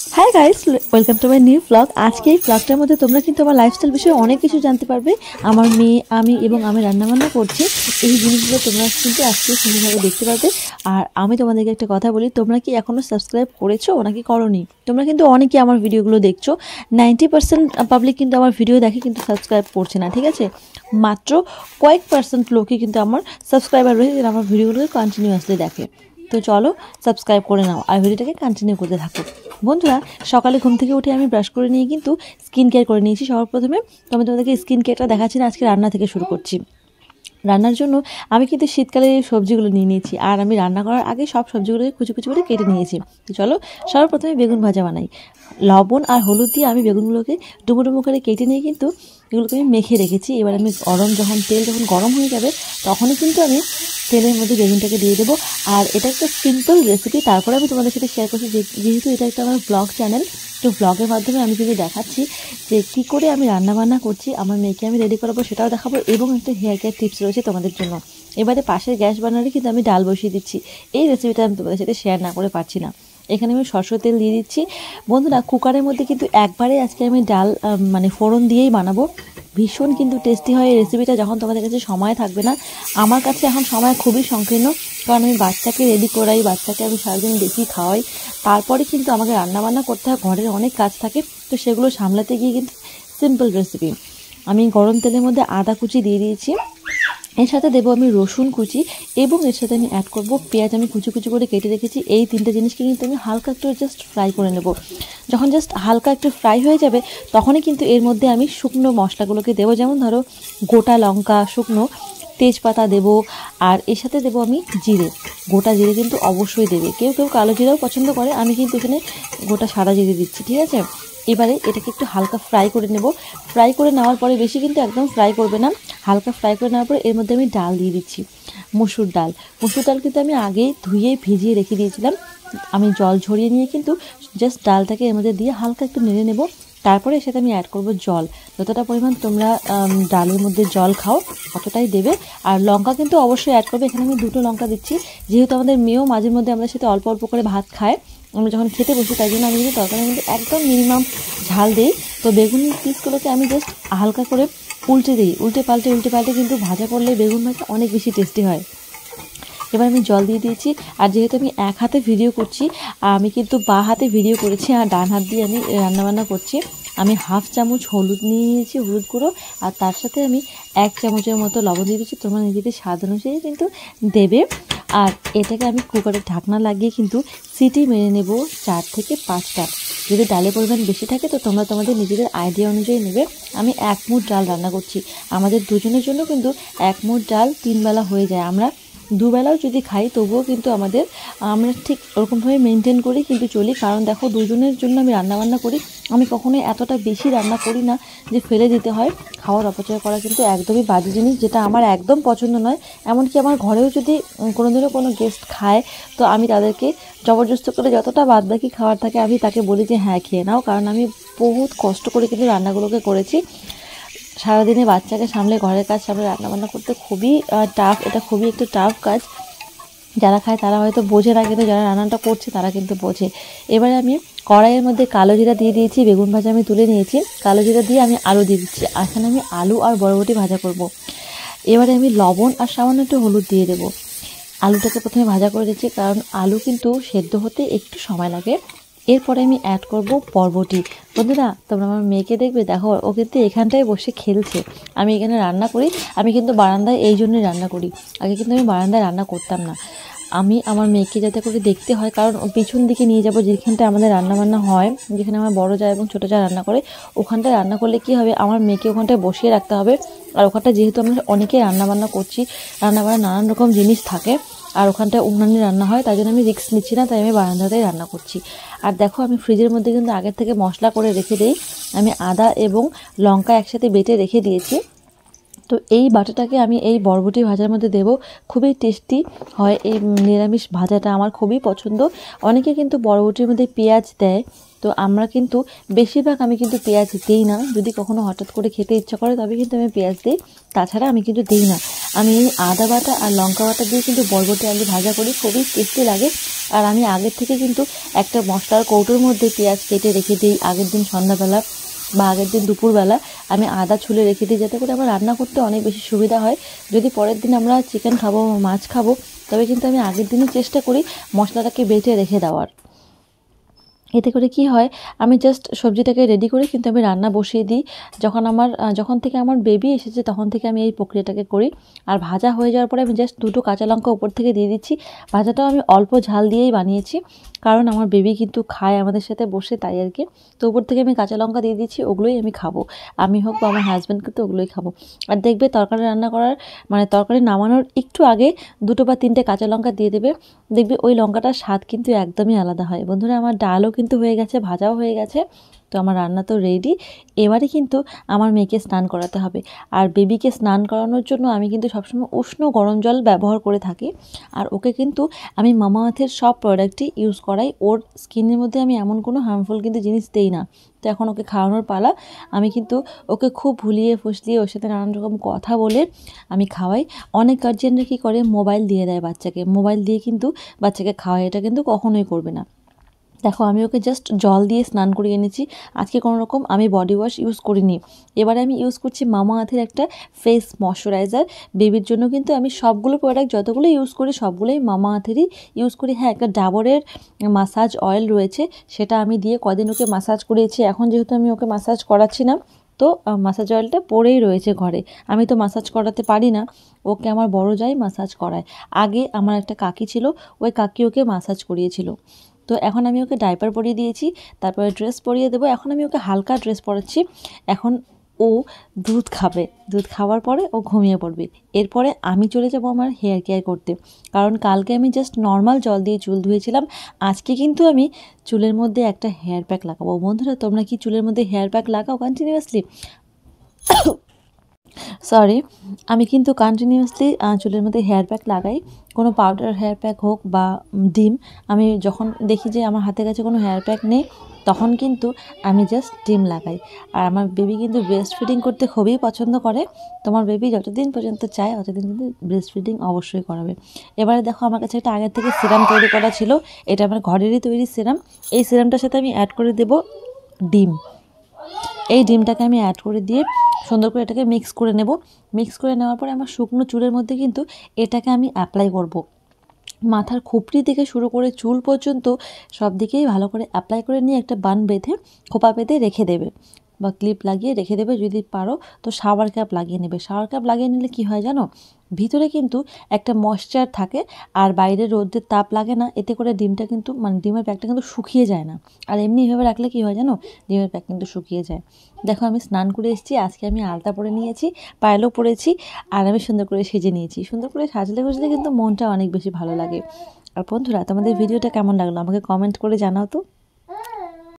Hi guys, welcome to my new blog. আজকে এই ব্লগটার মধ্যে তোমরা কিন্তু আমার লাইফস্টাইল বিষয়ে অনেক কিছু জানতে পারবে। আমার মেয়ে, আমি এবং আমি রান্নাবান্না করছি, এই জিনিসগুলো তোমরা কিন্তু আজকে সুন্দরভাবে দেখতে পারবে। আর আমি তোমাদেরকে একটা কথা বলি, তোমরা কি এখনও সাবস্ক্রাইব করেছো নাকি করোনি? তোমরা কিন্তু অনেকে আমার ভিডিওগুলো দেখছো, 90% পাবলিক কিন্তু আমার ভিডিও দেখে কিন্তু সাবস্ক্রাইব করছে না, ঠিক আছে? মাত্র কয়েক পার্সেন্ট লোকই কিন্তু আমার সাবস্ক্রাইবার রয়েছে যারা আমার ভিডিওগুলোকে কন্টিনিউয়াসলি দেখে। তো চলো সাবস্ক্রাইব করে নাও আর ভিডিওটাকে কন্টিনিউ করতে থাকো। বন্ধুরা, সকালে ঘুম থেকে উঠে আমি ব্রাশ করে নিয়ে কিন্তু স্কিন কেয়ার করে নিয়েছি। সবার প্রথমে আমি তোমাদেরকে স্কিন কেয়ারটা দেখাচ্ছি না, আজকে রান্না থেকে শুরু করছি। রান্নার জন্য আমি কিন্তু শীতকালে এই সবজিগুলো নিয়ে নিয়েছি, আর আমি রান্না করার আগে সব সবজিগুলোকে কুচি কুচি করে কেটে নিয়েছি। তো চলো সর্বপ্রথমে বেগুন ভাজা বানাই। লবণ আর হলুদ দিয়ে আমি বেগুনগুলোকে ডুমো ডুমো করে কেটে নিয়ে কিন্তু এগুলোকে আমি মেখে রেখেছি। এবার আমি তেল যখন গরম হয়ে যাবে তখনই কিন্তু আমি তেলের মধ্যে বেগুনটাকে দিয়ে দেবো। আর এটা একটা সিম্পল রেসিপি, তারপরে আমি তোমাদের সাথে শেয়ার করছি যেহেতু এটা একটা আমার ব্লগ চ্যানেল। তো ব্লগের মাধ্যমে আমি কিন্তু দেখাচ্ছি যে কী করে আমি রান্নাবান্না করছি, আমার মেয়েকে আমি রেডি করাবো সেটাও দেখাবো, এবং একটা হেয়ার কেয়ার টিপস রয়েছে তোমাদের জন্য। এবারে পাশের গ্যাস বার্নারে কিন্তু আমি ডাল বসিয়ে দিচ্ছি। এই রেসিপিটা আমি তোমাদের সাথে শেয়ার না করে পারছি না। এখানে আমি সরষের তেল দিয়ে দিচ্ছি। বন্ধুরা, কুকারের মধ্যে কিন্তু একবারে আজকে আমি ডাল ফোড়ন দিয়েই বানাবো। ভীষণ কিন্তু টেস্টি হয় এই রেসিপিটা যখন তোমাদের কাছে সময় থাকবে না। আমার কাছে এখন সময় খুবই সংকীর্ণ, কারণ আমি বাচ্চাকে রেডি করাই, বাচ্চাকে আমি সারাদিন বেশি খাওয়াই, তারপরে কিন্তু আমাকে রান্নাবান্না করতে হয়, ঘরের অনেক কাজ থাকে, তো সেগুলো সামলাতে গিয়ে কিন্তু সিম্পল রেসিপি। আমি গরম তেলের মধ্যে আদা কুচি দিয়ে দিয়েছি, এর সাথে দেবো আমি রসুন কুচি, এবং এর সাথে আমি অ্যাড করব পেঁয়াজ। আমি কুচি কুচি করে কেটে রেখেছি। এই তিনটে জিনিসকে কিন্তু আমি হালকা একটু জাস্ট ফ্রাই করে নেব। যখন জাস্ট হালকা একটু ফ্রাই হয়ে যাবে তখনই কিন্তু এর মধ্যে আমি শুকনো মশলাগুলোকে দেবো, যেমন ধরো গোটা লঙ্কা, শুকনো তেজপাতা দেবো, আর এর সাথে দেবো আমি জিরে। গোটা জিরে কিন্তু অবশ্যই দেবে, কেউ কেউ কালো জিরেও পছন্দ করে, আমি কিন্তু এখানে গোটা সাদা জিরে দিচ্ছি, ঠিক আছে? এবারে এটাকে একটু হালকা ফ্রাই করে নেব। ফ্রাই করে নেওয়ার পরে, বেশি কিন্তু একদম ফ্রাই করবে না, হালকা ফ্রাই করে নেওয়ার পরে এর মধ্যে আমি ডাল দিয়ে দিচ্ছি। মসুর ডাল কিন্তু আমি আগেই ধুয়ে ভিজিয়ে রেখে দিয়েছিলাম। আমি জল ঝরিয়ে নিয়ে কিন্তু জাস্ট ডালটাকে এর মধ্যে দিয়ে হালকা একটু নেড়ে নেব। তারপরে এর সাথে আমি অ্যাড করব জল। যতটা পরিমাণ তোমরা ডালের মধ্যে জল খাও ততটাই দেবে। আর লঙ্কা কিন্তু অবশ্যই অ্যাড করবে। এখানে আমি 2টো লঙ্কা দিচ্ছি, যেহেতু আমাদের মেয়েও মাঝে মধ্যে আমাদের সাথে অল্প অল্প করে ভাত খায়, আমরা যখন খেতে বসি, তাই জন্য আমি কিন্তু তরকারি কিন্তু একদম মিনিমাম ঝাল দিই। তো বেগুন পিসগুলোকে আমি জাস্ট হালকা করে উল্টে দিই, উল্টে পাল্টে কিন্তু ভাজা করলে বেগুন ভাজা অনেক বেশি টেস্টি হয়। এবার আমি জল দিয়ে দিয়েছি। আর যেহেতু আমি এক হাতে ভিডিও করছি, আমি কিন্তু বাঁ হাতে ভিডিও করেছি আর ডান হাত দিয়ে আমি রান্নাবান্না করছি। আমি হাফ চামচ হলুদ নিয়ে নিয়েছি, হলুদ গুঁড়ো, আর তার সাথে আমি 1 চামচের মতো লবণ দিয়ে দিচ্ছি। তোমরা নিজেদের স্বাদ অনুযায়ী কিন্তু দেবে। আর এটাকে আমি কুকারের ঢাকনা লাগিয়ে কিন্তু সিটি মেরে নেব 4 থেকে 5টা। যদি ডালের পরিমাণ বেশি থাকে তো তোমরা তোমাদের নিজেদের আইডিয়া অনুযায়ী নেবে। আমি 1 মুঠ ডাল রান্না করছি, আমাদের দুজনের জন্য কিন্তু 1 মুঠ ডাল 3 বেলা হয়ে যায়। আমরা 2 বেলাও যদি খাই তবুও কিন্তু আমরা ঠিক ওরকমভাবে মেনটেন করি কিন্তু চলি, কারণ দেখো দুজনের জন্য আমি রান্নাবান্না করি। আমি কখনোই এতটা বেশি রান্না করি না যে ফেলে দিতে হয়। খাওয়ার অপচয় করা কিন্তু একদমই বাজে জিনিস, যেটা আমার একদম পছন্দ নয়। এমনকি আমার ঘরেও যদি কোনোদিনও কোনো গেস্ট খায়, তো আমি তাদেরকে জবরদস্ত করে যতটা বাদবাকি খাবার থাকে আমি তাকে বলি যে হ্যাঁ খেয়ে নাও, কারণ আমি বহুত কষ্ট করে কিন্তু রান্নাগুলোকে করেছি। সারাদিনে বাচ্চাকে সামলে, ঘরের কাজ সামলে রান্নাবান্না করতে খুবই টাফ, এটা খুবই একটা টাফ কাজ। যারা খায় তারা হয়তো বোঝে না, কিন্তু যারা রান্নাটা করছে তারা কিন্তু বোঝে। এবারে আমি কড়াইয়ের মধ্যে কালো জিরা দিয়ে দিয়েছি, বেগুন ভাজা আমি তুলে নিয়েছি, কালো জিরা দিয়ে আমি আলু দিয়ে দিচ্ছি। এখানে আমি আলু আর বরবটি ভাজা করব। এবারে আমি লবণ আর সামান্য একটু হলুদ দিয়ে দেবো। আলুটাকে প্রথমে ভাজা করে দিচ্ছি, কারণ আলু কিন্তু সেদ্ধ হতে একটু সময় লাগে। এরপরে আমি অ্যাড করব বরবটি। বন্ধুরা, তোমরা আমার মেয়েকে দেখবে, দেখো ও কিন্তু এখানটায় বসে খেলছে। আমি এখানে রান্না করি, আমি কিন্তু বারান্দায় এই জন্যই রান্না করি। আগে কিন্তু আমি বারান্দায় রান্না করতাম না। আমি আমার মেয়েকে যাতে করে দেখতে হয়, কারণ পিছন দিকে নিয়ে যাব যেখানটা আমাদের রান্নাবান্না হয়, যেখানে আমার বড় যা এবং ছোটো যা রান্না করে, ওখানটায় রান্না করলে কি হবে, আমার মেয়েকে ওখানটায় বসিয়ে রাখতে হবে। আর ওখানটা যেহেতু আমরা অনেকেই রান্নাবান্না করছি, রান্নাবান্না নানান রকম জিনিস থাকে, আর ওখানটায় উনানে রান্না হয়, তাই জন্য আমি রিস্ক নিচ্ছি না, তাই আমি বারান্দাতেই রান্না করছি। আর দেখো, আমি ফ্রিজের মধ্যে কিন্তু আগের থেকে মশলা করে রেখে দিই। আমি আদা এবং লঙ্কা একসাথে বেটে রেখে দিয়েছি। তো এই বাটাটাকে আমি এই বরবটি ভাজার মধ্যে দেব। খুবই টেস্টি হয় এই নিরামিষ ভাজাটা, আমার খুবই পছন্দ। অনেকে কিন্তু বরবটির মধ্যে পেঁয়াজ দেয়, তো আমরা কিন্তু বেশিরভাগ আমি কিন্তু পেঁয়াজ দিই না। যদি কখনো হঠাৎ করে খেতে ইচ্ছা করে তবে কিন্তু আমি পেঁয়াজ দিই, তাছাড়া আমি কিন্তু দিই না। আমি এই আদা বাটা আর লঙ্কা বাটা দিয়ে কিন্তু বরবটি আলু ভাজা করি, খুবই টেস্টি লাগে। আর আমি আগের থেকে কিন্তু একটা মশলার কৌটোর মধ্যে পেঁয়াজ কেটে রেখে দিই আগের দিন সন্ধ্যাবেলা বা আগের দিন দুপুরবেলা। আমি আদা ছুলে রেখে দিই যাতে করে আমার রান্না করতে অনেক বেশি সুবিধা হয়। যদি পরের দিন আমরা চিকেন খাবো, মাছ খাবো, তবে কিন্তু আমি আগের দিনই চেষ্টা করি মশলাটাকে বেটে রেখে দেওয়ার। এতে করে কি হয়, আমি জাস্ট সবজিটাকে রেডি করে কিন্তু আমি রান্না বসিয়ে দিই। যখন থেকে আমার বেবি এসেছে তখন থেকে আমি এই প্রক্রিয়াটাকে করি। আর ভাজা হয়ে যাওয়ার পরে আমি জাস্ট 2টো কাঁচা লঙ্কা উপর থেকে দিয়ে দিচ্ছি। ভাজাটাও আমি অল্প ঝাল দিয়েই বানিয়েছি, কারণ আমার বেবি কিন্তু খায় আমাদের সাথে বসে, তাই আর কি। তো উপর থেকে আমি কাঁচা লঙ্কা দিয়ে দিচ্ছি, ওগুলোই আমি খাবো। আমি হোক বা আমার হাজব্যান্ড কিন্তু ওগুলোই খাবো। আর দেখবে তরকারি রান্না করার তরকারি নামানোর একটু আগে 2টো বা 3টে কাঁচা লঙ্কা দিয়ে দেবে, দেখবে ওই লঙ্কাটার স্বাদ কিন্তু একদমই আলাদা হয়। বন্ধুরা, আমার ডালও কিন্তু হয়ে গেছে, ভাজাও হয়ে গেছে, তো আমার রান্না তো রেডি। এবারে কিন্তু আমার মেয়েকে স্নান করাতে হবে। আর বেবিকে স্নান করানোর জন্য আমি কিন্তু সবসময় উষ্ণ গরম জল ব্যবহার করে থাকি। আর ওকে কিন্তু আমি মামাআর্থের সব প্রোডাক্টই ইউজ করাই। ওর স্কিনের মধ্যে আমি এমন কোনো হার্মফুল কিন্তু জিনিস দেই না। তো এখন ওকে খাওয়ানোর পালা। আমি কিন্তু ওকে খুব ভুলিয়ে ফুসলিয়ে ওর সাথে নানান রকম কথা বলে আমি খাওয়াই। অনেক গার্জিয়ানরা কী করে, মোবাইল দিয়ে দেয় বাচ্চাকে, মোবাইল দিয়ে কিন্তু বাচ্চাকে খাওয়ায়, এটা কিন্তু কখনোই করবে না। দেখো, আমি ওকে জাস্ট জল দিয়ে স্নান করিয়ে এনেছি। আজকে কোনো রকম আমি বডি ওয়াশ ইউজ করিনি। এবারে আমি ইউজ করছি মামাআর্থের একটা ফেস ময়শ্চারাইজার। বেবির জন্য কিন্তু আমি সবগুলো প্রোডাক্ট যতগুলো ইউজ করি সবগুলোই মামাআর্থেরই ইউজ করি। হ্যাঁ, একটা ডাবরের মাসাজ অয়েল রয়েছে, সেটা আমি দিয়ে কদিন ওকে মাসাজ করিয়েছি। এখন যেহেতু আমি ওকে মাসাজ করাচ্ছি না, তো মাসাজ অয়েলটা পড়েই রয়েছে ঘরে। আমি তো মাসাজ করাতে পারি না, ওকে আমার বড় জাই মাসাজ করায়। আগে আমার একটা কাকি ছিল, ওই কাকি ওকে মাসাজ করিয়েছিল। তো এখন আমি ওকে ডাইপার পরিয়ে দিয়েছি, তারপরে ড্রেস পরিয়ে দেবো। এখন আমি ওকে হালকা ড্রেস পরাচ্ছি। এখন ও দুধ খাবে, দুধ খাওয়ার পরে ও ঘুমিয়ে পড়বে। এরপরে আমি চলে যাব আমার হেয়ার কেয়ার করতে, কারণ কালকে আমি জাস্ট নর্মাল জল দিয়ে চুল ধুয়েছিলাম। আজকে কিন্তু আমি চুলের মধ্যে একটা হেয়ার প্যাক লাগাবো। বন্ধুরা, তোমরা কি চুলের মধ্যে হেয়ার প্যাক লাগাও কন্টিনিউয়াসলি? সরি, আমি কিন্তু কন্টিনিউয়াসলি চুলের মধ্যে হেয়ার প্যাক লাগাই। কোনো পাউডার হেয়ার প্যাক হোক বা ডিম। আমি যখন দেখি যে আমার হাতের কাছে কোনো হেয়ার প্যাক নেই, তখন কিন্তু আমি জাস্ট ডিম লাগাই। আর আমার বেবি কিন্তু ব্রেস্ট ফিডিং করতে খুবই পছন্দ করে। তোমার বেবি যতদিন পর্যন্ত চায় ততদিন কিন্তু ব্রেস্ট ফিডিং অবশ্যই করাবে। এবারে দেখো, আমার কাছে একটা আগের থেকে সিরাম তৈরি করা ছিল। এটা আমার ঘরেরই তৈরি সিরাম। এই সিরামটার সাথে আমি অ্যাড করে দেব ডিম। এই ডিমটাকে আমি অ্যাড করে দিয়ে সুন্দর করে এটাকে মিক্স করে নেব। মিক্স করে নেওয়ার পরে আমার শুকনো চুলের মধ্যে কিন্তু এটাকে আমি অ্যাপ্লাই করব। মাথার খুপড়ি থেকে শুরু করে চুল পর্যন্ত সব দিকেই ভালো করে অ্যাপ্লাই করে নিয়ে একটা বান বেঁধে খোপা বেঁধে রেখে দেবে বা ক্লিপ লাগিয়ে রেখে দেবে। যদি পারো তো শাওয়ার ক্যাপ লাগিয়ে নেবে। শাওয়ার ক্যাপ লাগিয়ে নিলে কী হয় জানো, ভিতরে কিন্তু একটা ময়েশ্চার থাকে আর বাইরে রোদের তাপ লাগে না। এতে করে ডিমটা কিন্তু ডিমের প্যাকটা কিন্তু শুকিয়ে যায় না। আর এমনিভাবে রাখলে কী হয় জানো, ডিমের প্যাক কিন্তু শুকিয়ে যায়। দেখো, আমি স্নান করে এসেছি। আজকে আমি আলতা পরে নিয়েছি, পায়েলও পরেছি, আর আমি সুন্দর করে সেজে নিয়েছি। সুন্দর করে সাজলে গুজলে কিন্তু মনটা অনেক বেশি ভালো লাগে। আর বন্ধুরা, তোমাদের ভিডিওটা কেমন লাগলো আমাকে কমেন্ট করে জানাও তো।